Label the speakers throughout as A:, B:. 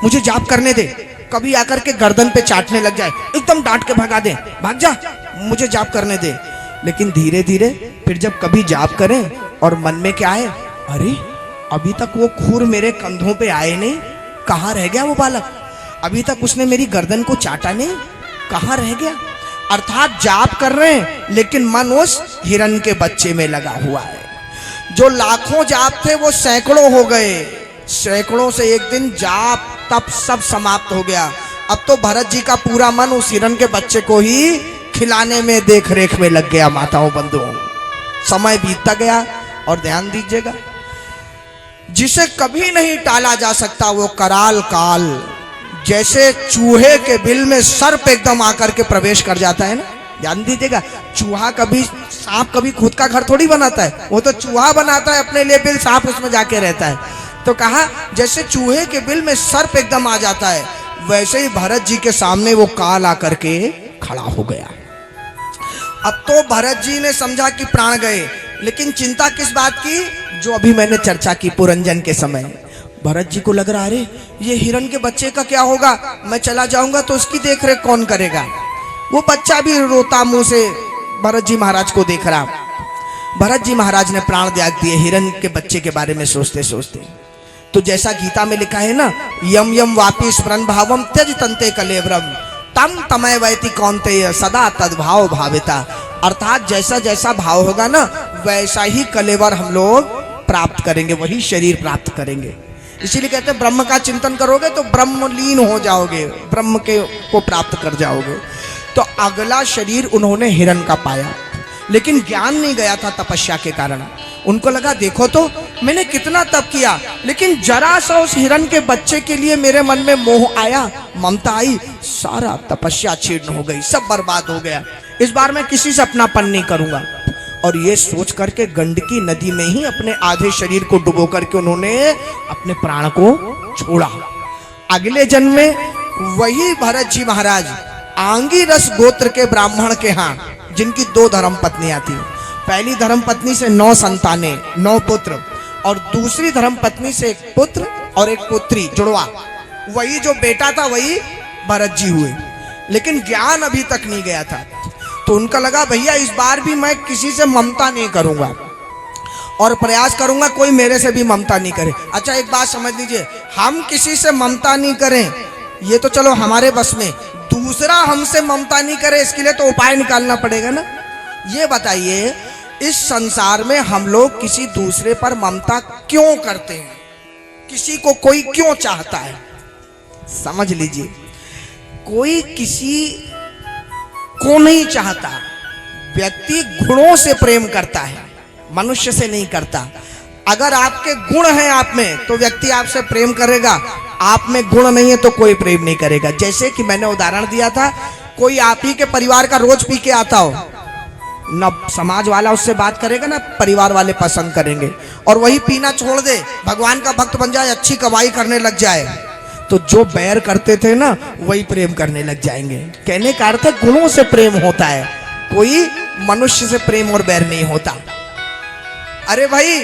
A: मुझे जाप करने दे। कभी आकर के गर्दन पे चाटने लग जाए, एकदम डांट के भगा दे, भाग जा, मुझे जाप करने दे। लेकिन धीरे धीरे फिर जब कभी जाप करें और मन में क्या है, अरे अभी तक वो खूर मेरे कंधों पे आए नहीं, कहाँ रह गया वो बालक? अभी तक उसने मेरी गर्दन को चाटा नहीं, कहाँ रह गया? अर्थात जाप कर रहे हैं लेकिन मन उस हिरण के बच्चे में लगा हुआ है। जो लाखों जाप थे वो सैकड़ों हो गए, सैकड़ों से एक दिन जाप तप सब समाप्त हो गया। अब तो भरत जी का पूरा मन उस हिरण के बच्चे को ही खिलाने में देख रेख में लग गया। माताओं बंधुओं, समय बीतता गया और ध्यान दीजिएगा, जिसे कभी नहीं टाला जा सकता वो कराल काल, जैसे चूहे के बिल में सर्प एकदम आकर के प्रवेश कर जाता है ना। ध्यान दीजिएगा, चूहा कभी, सांप कभी खुद का घर थोड़ी बनाता है, वो तो चूहा बनाता है अपने लिए बिल, सांप उसमें जाके रहता है। तो कहा जैसे चूहे के बिल में सर्प एकदम आ जाता है, वैसे ही भरत जी के सामने वो काल आकर के खड़ा हो गया। अब तो भरत जी ने समझा कि प्राण गए, लेकिन चिंता किस बात की, जो अभी मैंने चर्चा की पुरंजन के समय। भरत जी को लग रहा, अरे ये हिरण के बच्चे का क्या होगा, मैं चला जाऊंगा तो उसकी देखरेख कौन करेगा? वो बच्चा भी रोता मुंह से भरत जी महाराज को देख रहा। भरत जी महाराज ने प्राण त्याग दिए हिरण के बच्चे के बारे में सोचते सोचते। तो जैसा गीता में लिखा है ना, यम यम वापी स्मरण भावम त्यज तंते कलेवरम तम तमय वैति कौन्तेय सदा तद्भाव भाविता। अर्थात जैसा जैसा भाव होगा ना, वैसा ही कलेवर हम लोग प्राप्त करेंगे, वही शरीर प्राप्त करेंगे। इसीलिए कहते हैं ब्रह्म का चिंतन करोगे तो ब्रह्मलीन हो जाओगे, ब्रह्म के को प्राप्त कर जाओगे। तो अगला शरीर उन्होंने हिरण का पाया, लेकिन ज्ञान नहीं गया था तपस्या के कारण। उनको लगा देखो तो मैंने कितना तप किया, लेकिन जरा सा उस हिरण के बच्चे के लिए मेरे मन में मोह आया, ममता आई, सारा तपस्या छीर्ण हो गई, सब बर्बाद हो गया। इस बार मैं किसी से अपनापन नहीं करूंगा। और ये सोच करके गंडकी नदी में ही अपने आधे शरीर को डुबो करके उन्होंने अपने प्राण को छोड़ा। अगले जन्म में वही भरत जी महाराज आंगी रस गोत्र के ब्राह्मण के यहाँ, जिनकी 2 धर्म पत्नियां थी। पहली धर्म पत्नी से 9 संतानें, 9 पुत्र, और दूसरी धर्म पत्नी से 1 पुत्र और 1 पुत्री, जुड़वा। वही जो बेटा था वही भरत जी हुए, लेकिन ज्ञान अभी तक नहीं गया था। तो उनका लगा भैया इस बार भी मैं किसी से ममता नहीं करूंगा और प्रयास करूंगा कोई मेरे से भी ममता नहीं करे। अच्छा एक बात समझ लीजिए, हम किसी से ममता नहीं करें ये तो चलो हमारे बस में, दूसरा हमसे ममता नहीं करे इसके लिए तो उपाय निकालना पड़ेगा ना। ये बताइए इस संसार में हम लोग किसी दूसरे पर ममता क्यों करते हैं? किसी को कोई क्यों चाहता है? समझ लीजिए, कोई किसी को नहीं चाहता। व्यक्ति गुणों से प्रेम करता है, मनुष्य से नहीं करता। अगर आपके गुण हैं आप में तो व्यक्ति आपसे प्रेम करेगा, आप में गुण नहीं है तो कोई प्रेम नहीं करेगा। जैसे कि मैंने उदाहरण दिया था, कोई आप ही के परिवार का रोज पी के आता हो, न समाज वाला उससे बात करेगा ना परिवार वाले पसंद करेंगे। और वही पीना छोड़ दे, भगवान का भक्त बन जाए, अच्छी कमाई करने लग जाए, तो जो बैर करते थे ना वही प्रेम करने लग जाएंगे। कहने का अर्थ गुणों से प्रेम होता है, कोई मनुष्य से प्रेम और बैर नहीं होता। अरे भाई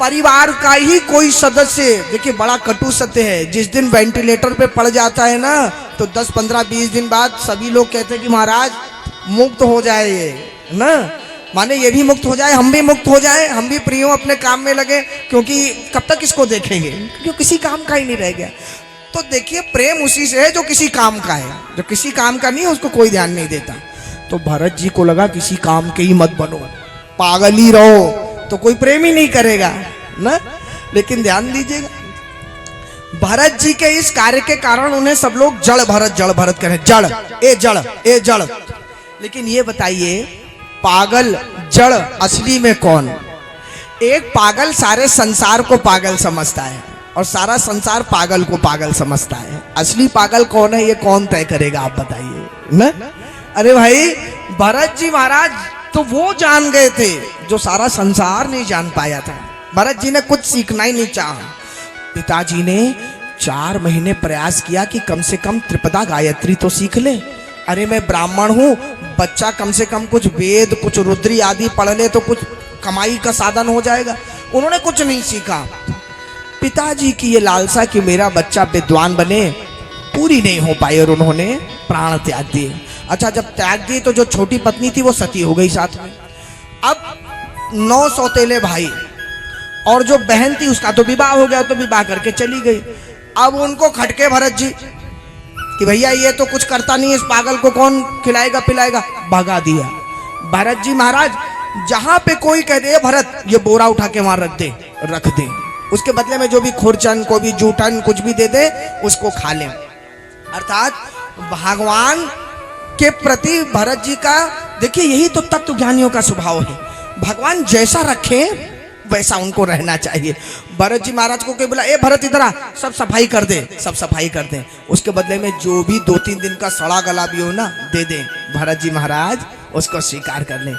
A: परिवार का ही कोई सदस्य, देखिए बड़ा कटु सत्य है, जिस दिन वेंटिलेटर पे पड़ जाता है ना तो 10, 15, 20 दिन बाद सभी लोग कहते हैं कि महाराज मुक्त हो जाए ये ना, माने ये भी मुक्त हो जाए, हम भी मुक्त हो जाए, हम भी प्रियो अपने काम में लगे, क्योंकि कब तक इसको देखेंगे, क्योंकि किसी काम का ही नहीं रह गया। तो देखिए प्रेम उसी से है जो किसी काम का है, जो किसी काम का नहीं है उसको कोई ध्यान नहीं देता। तो भरत जी को लगा किसी काम के ही मत बनो, पागल ही रहो तो कोई प्रेम ही नहीं करेगा ना। लेकिन ध्यान दीजिएगा भरत जी के इस कार्य के कारण उन्हें सब लोग जड़ भरत करें, जड़ ए जड़। लेकिन ये बताइए पागल जड़ असली में कौन? एक पागल सारे संसार को पागल समझता है और सारा संसार पागल को पागल समझता है। असली पागल कौन है ये कौन तय करेगा आप बताइए ना। अरे भाई भरत जी महाराज तो वो जान गए थे जो सारा संसार नहीं जान पाया था। भरत जी ने कुछ सीखना ही नहीं चाहा। पिताजी ने 4 महीने प्रयास किया कि कम से कम त्रिपदा गायत्री तो सीख ले। अरे मैं ब्राह्मण हूँ, बच्चा कम से कम कुछ वेद कुछ रुद्री आदि पढ़ ले तो कुछ कमाई का साधन हो जाएगा। उन्होंने कुछ नहीं सीखा। पिताजी की ये लालसा कि मेरा बच्चा विद्वान बने पूरी नहीं हो पाई और उन्होंने प्राण त्याग दिए। अच्छा, जब त्याग दिए तो जो छोटी पत्नी थी वो सती हो गई साथ में। अब 9 सौतेले भाई और जो बहन थी उसका तो विवाह हो गया, तो विवाह करके चली गई। अब उनको खटके भरत जी कि भैया ये तो कुछ करता नहीं है, इस पागल को कौन खिलाएगा पिलाएगा, भगा दिया। भरत जी महाराज जहां पे कोई कह दे भरत ये बोरा उठा के वहां रख दे, उसके बदले में जो भी खुरचन को भी जूठन कुछ भी दे दे उसको खा ले। अर्थात भगवान के प्रति भरत जी का देखिए यही तो तत्व ज्ञानियों का स्वभाव है, भगवान जैसा रखे वैसा उनको रहना चाहिए। भरत जी महाराज को कोई बोला ए भरत इधर आ, सब सफाई कर दे, सब सफाई कर दे, उसके बदले में जो भी 2-3 दिन का सड़ा गला भी हो ना दे दे, भरत जी महाराज उसको स्वीकार कर ले।